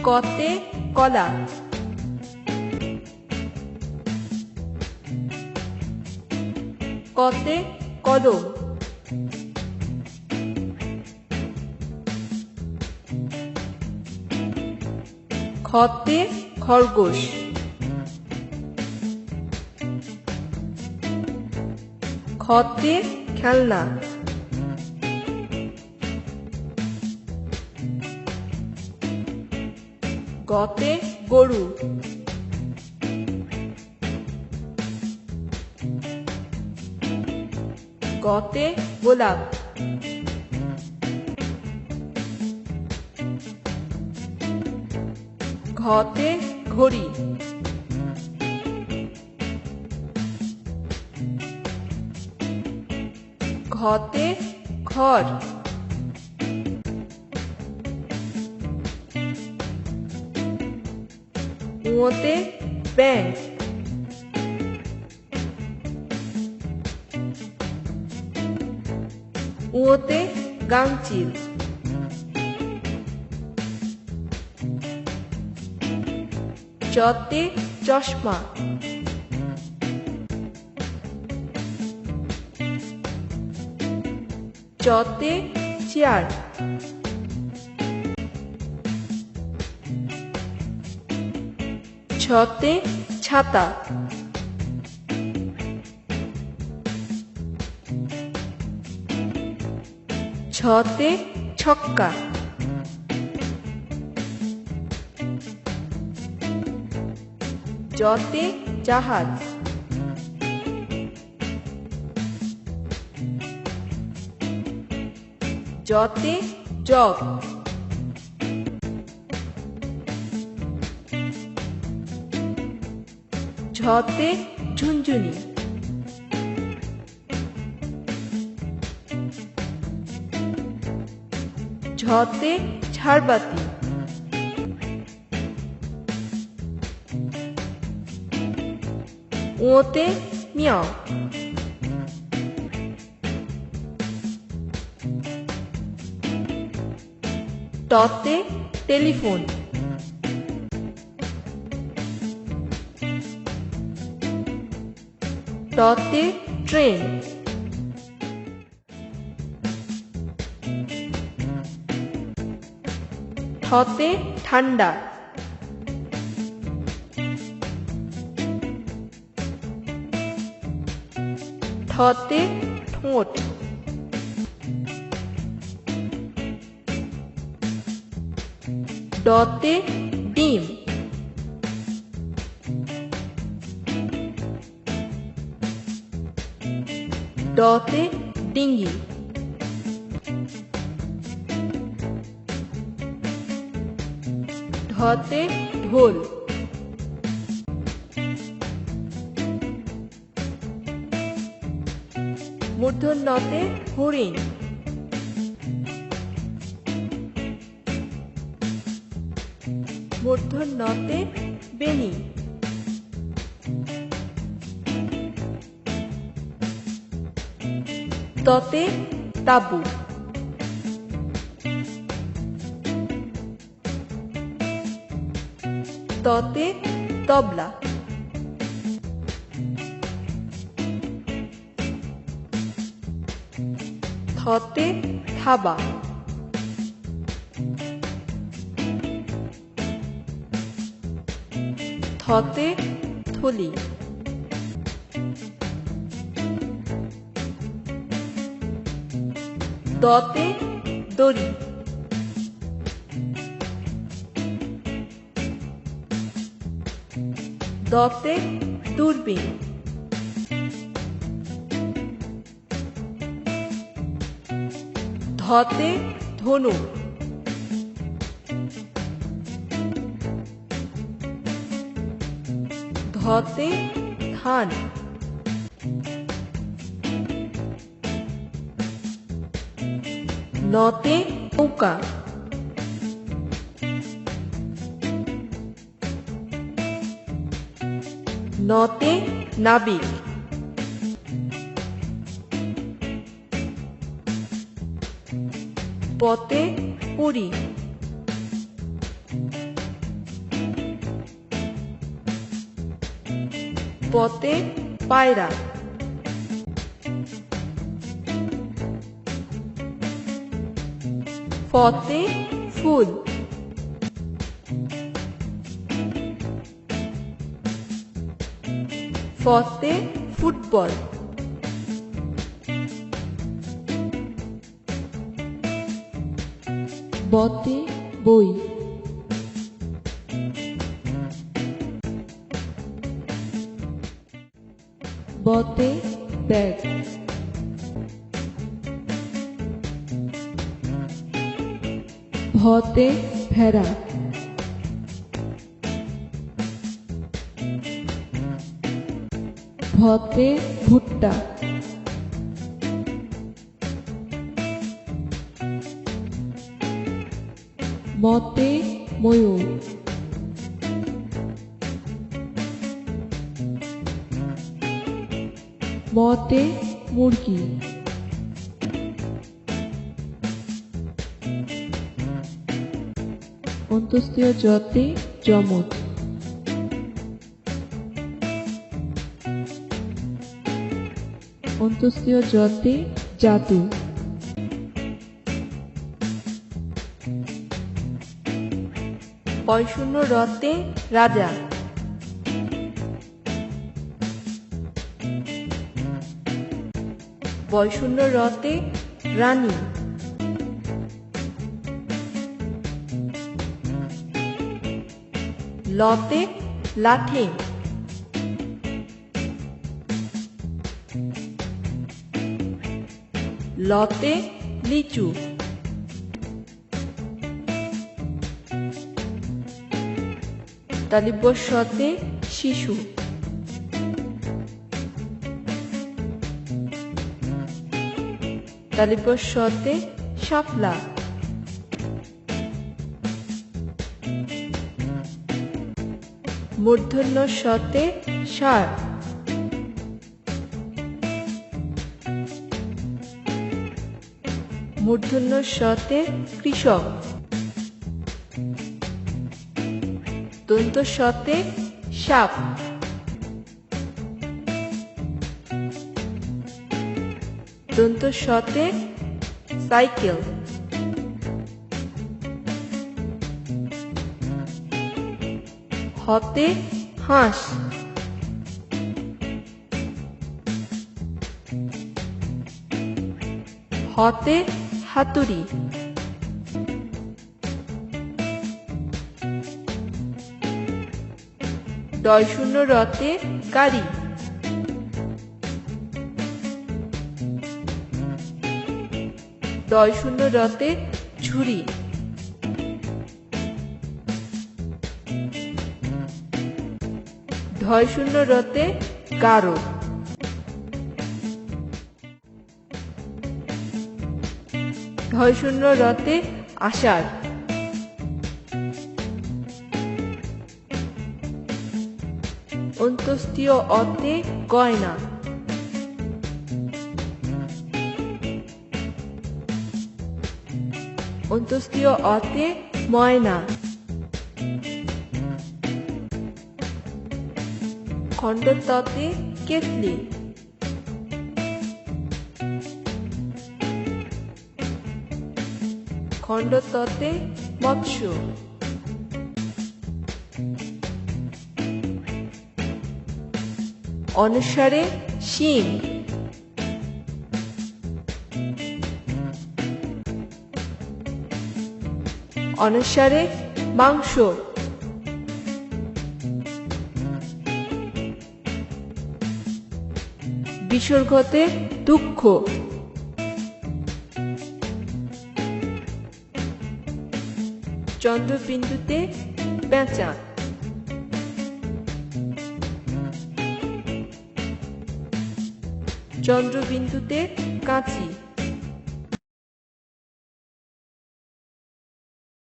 কতে কলা, কতে কদম, খতে খরগোশ, খতে খেলনা, গতে গরু, গতে গোলাপ, ঘতে ঘড়ি, ঘতে ঘর, ঙতে ব্যাঙ, ঙতে গাংচিল, চতে চশমা, চতে চেয়ার, ছতে ছাতা, ছতে ছক্কা, জতে জাহাজ, জতে জগ, ঝতে ঝুনঝুনি, ঝতে ঝাড়বাতি, ওতে মিয়াও, টতে টেলিফোন, টতে ট্রেন, ঠতে ঠান্ডা, ঠতে ঠোঁট, ডতে ডিম, ডতে ডিঙ্গি, ঢতে ঢোল, মূর্ধন্যতে হরিণ, মূর্ধন্যতে বেনি, ততে তাবু, ততে তবলা, থতে থাবা, থতে থলি, দতে দড়ি, দতে দূরবীন, ধতে ধনু, ধতে ধান, নতে নৌকা, নতে নাবিক, পতে পুরী, পতে পায়রা, ফতে ফুল, ফতে ফুটবল, বতে বই, বতে ব্যাগ, ভতে ভেড়া, ভতে ভুট্টা, মতে ময়ূর, মতে মুরগি, অন্তস্তীয় জতে যমজ, অন্তস্তীয় জতে জাদু, পয়শূন্য রতে রাজা, বয়শূন্য রতে রানী, লতে লাঠিম, লতে লিচু, তালিবস্যতে শিশু, তালিবস্যতে শাপলা, মূর্ধন্যস্যতে ষাঁড়, মূর্ধন্যস্যতে কৃষক, দন্তস্যতে সাপ, দন্তস্যতে সাইকেল, হতে হাঁস, হতে হাতুড়ি, ডয়শূন্য রতে গাড়ি, ডয়শূন্য রতে ঝুড়ি, ঢয়শূন্য রতে গারো, ঢয়শূন্য রতে আষাঢ়, অন্তস্তীয় অতে গয়না, অন্তস্তীয় অতে ময়না, খণ্ডততে কেতলি, খণ্ডততে মৎস্য, অনুসারে শিং, অনুসারে মাংস, বিসর্গতে দুঃখ, চন্দ্রবিন্দুতে পেঁচা, চন্দ্রবিন্দুতে কাঁচি।